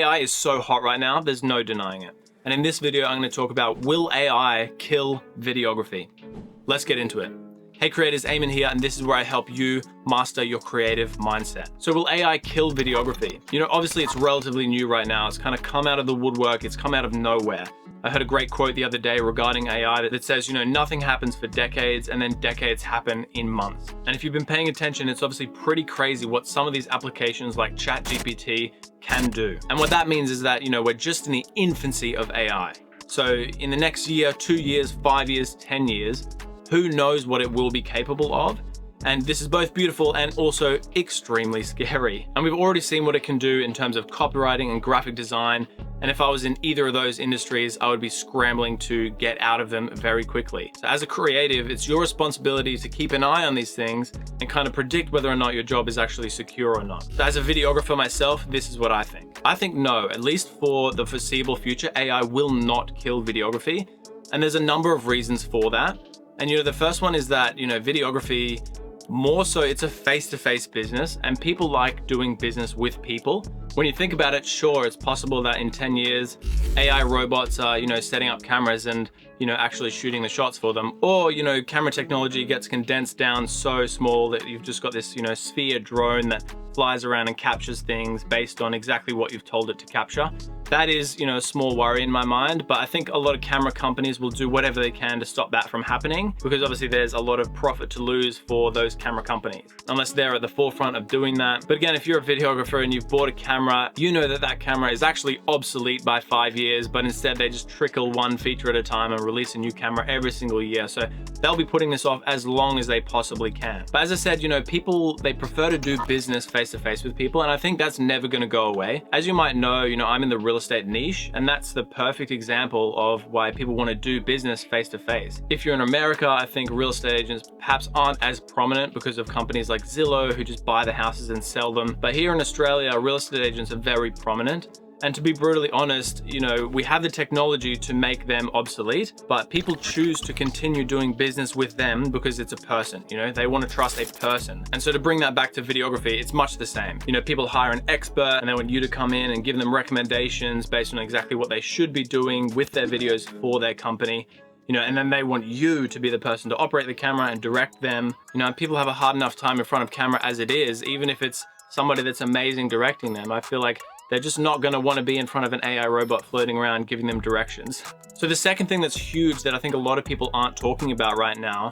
AI is so hot right now, there's no denying it. And in this video, I'm going to talk about, will AI kill videography? Let's get into it. Hey creators, Aimon here, and this is where I help you master your creative mindset. So will AI kill videography? You know, obviously it's relatively new right now. It's kind of come out of the woodwork. It's come out of nowhere. I heard a great quote the other day regarding AI that says, you know, nothing happens for decades and then decades happen in months. And if you've been paying attention, it's obviously pretty crazy what some of these applications like ChatGPT can do. And what that means is that, you know, we're just in the infancy of AI. So in the next year, 2 years, 5 years, 10 years, who knows what it will be capable of? And this is both beautiful and also extremely scary. And we've already seen what it can do in terms of copywriting and graphic design. And if I was in either of those industries, I would be scrambling to get out of them very quickly. So as a creative, it's your responsibility to keep an eye on these things and kind of predict whether or not your job is actually secure or not. So as a videographer myself, this is what I think. I think no, at least for the foreseeable future, AI will not kill videography. And there's a number of reasons for that. And you know, the first one is that, you know, videography, more so it's a face-to-face business and people like doing business with people. When you think about it, sure, it's possible that in 10 years, AI robots are, you know, setting up cameras and, you know, actually shooting the shots for them. Or, you know, camera technology gets condensed down so small that you've just got this, you know, sphere drone that flies around and captures things based on exactly what you've told it to capture. That is, you know, a small worry in my mind, but I think a lot of camera companies will do whatever they can to stop that from happening, because obviously there's a lot of profit to lose for those camera companies, unless they're at the forefront of doing that. But again, if you're a videographer and you've bought a camera, you know that that camera is actually obsolete by 5 years, but instead they just trickle one feature at a time and release a new camera every single year. So they'll be putting this off as long as they possibly can. But as I said, you know, people, they prefer to do business face-to-face with people, and I think that's never going to go away. As you might know, you know, I'm in the real estate niche, and that's the perfect example of why people want to do business face-to-face. If you're in America, I think real estate agents perhaps aren't as prominent because of companies like Zillow who just buy the houses and sell them. But here in Australia, real estate agents are very prominent. And to be brutally honest, you know, we have the technology to make them obsolete, but people choose to continue doing business with them because it's a person, you know, they want to trust a person. And so to bring that back to videography, it's much the same. You know, people hire an expert and they want you to come in and give them recommendations based on exactly what they should be doing with their videos for their company. You know, and then they want you to be the person to operate the camera and direct them. You know, people have a hard enough time in front of camera as it is, even if it's somebody that's amazing directing them. I feel like they're just not going to want to be in front of an AI robot floating around giving them directions. So the second thing that's huge that I think a lot of people aren't talking about right now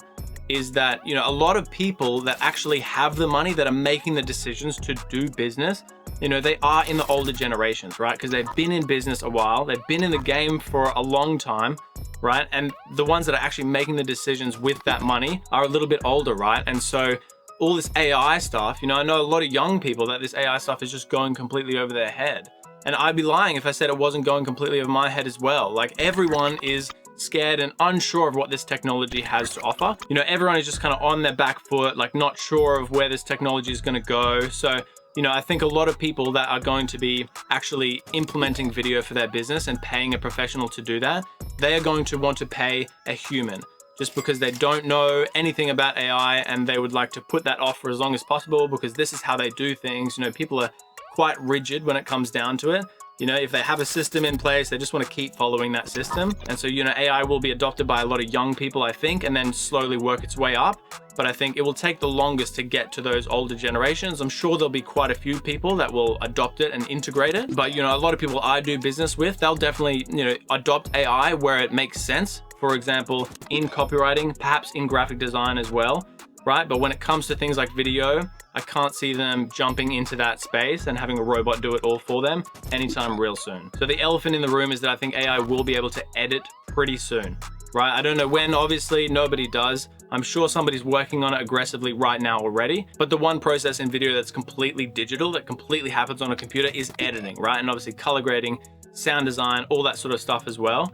is that, you know, a lot of people that actually have the money, that are making the decisions to do business, you know, they are in the older generations, right? Because they've been in business a while, they've been in the game for a long time, right? And the ones that are actually making the decisions with that money are a little bit older, right? And so all this AI stuff, you know, I know a lot of young people that this AI stuff is just going completely over their head. And I'd be lying if I said it wasn't going completely over my head as well. Like, everyone is scared and unsure of what this technology has to offer. You know, everyone is just kind of on their back foot, like not sure of where this technology is going to go. So, you know, I think a lot of people that are going to be actually implementing video for their business and paying a professional to do that, they are going to want to pay a human, just because they don't know anything about AI and they would like to put that off for as long as possible because this is how they do things. You know, people are quite rigid when it comes down to it. You know, if they have a system in place, they just want to keep following that system. And so, you know, AI will be adopted by a lot of young people, I think, and then slowly work its way up. But I think it will take the longest to get to those older generations. I'm sure there'll be quite a few people that will adopt it and integrate it. But, you know, a lot of people I do business with, they'll definitely, you know, adopt AI where it makes sense. For example, in copywriting, perhaps in graphic design as well, right? But when it comes to things like video, I can't see them jumping into that space and having a robot do it all for them anytime real soon. So the elephant in the room is that I think AI will be able to edit pretty soon, right? I don't know when, obviously, nobody does. I'm sure somebody's working on it aggressively right now already, but the one process in video that's completely digital, that completely happens on a computer, is editing, right? And obviously color grading, sound design, all that sort of stuff as well.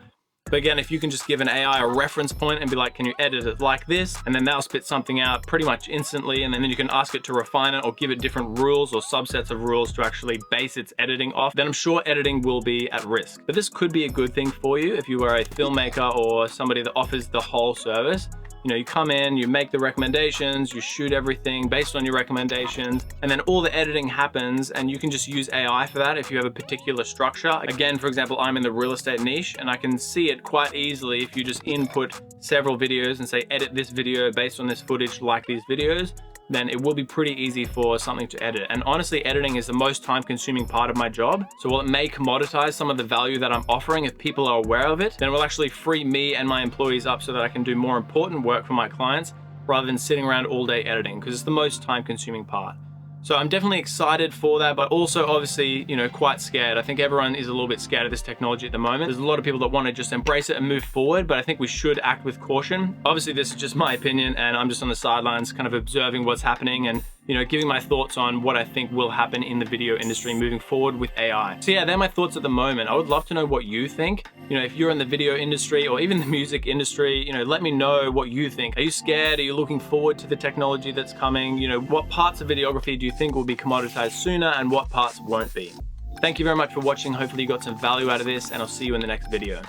But again, if you can just give an AI a reference point and be like, can you edit it like this? And then they'll spit something out pretty much instantly. And then you can ask it to refine it or give it different rules or subsets of rules to actually base its editing off. Then I'm sure editing will be at risk. But this could be a good thing for you if you are a filmmaker or somebody that offers the whole service. You know, you come in, you make the recommendations, you shoot everything based on your recommendations, and then all the editing happens, and you can just use AI for that if you have a particular structure. Again, for example, I'm in the real estate niche, and I can see it quite easily if you just input several videos and say, edit this video based on this footage like these videos, then it will be pretty easy for something to edit. And honestly, editing is the most time-consuming part of my job. So while it may commoditize some of the value that I'm offering, if people are aware of it, then it will actually free me and my employees up so that I can do more important work for my clients rather than sitting around all day editing, because it's the most time-consuming part. So I'm definitely excited for that, but also obviously, you know, quite scared. I think everyone is a little bit scared of this technology at the moment. There's a lot of people that want to just embrace it and move forward, but I think we should act with caution. Obviously, this is just my opinion, and I'm just on the sidelines kind of observing what's happening and, you know, giving my thoughts on what I think will happen in the video industry moving forward with AI. So yeah, they're my thoughts at the moment. I would love to know what you think. You know, if you're in the video industry or even the music industry, you know, let me know what you think. Are you scared? Are you looking forward to the technology that's coming? You know, what parts of videography do you think will be commoditized sooner and what parts won't be? Thank you very much for watching. Hopefully you got some value out of this, and I'll see you in the next video.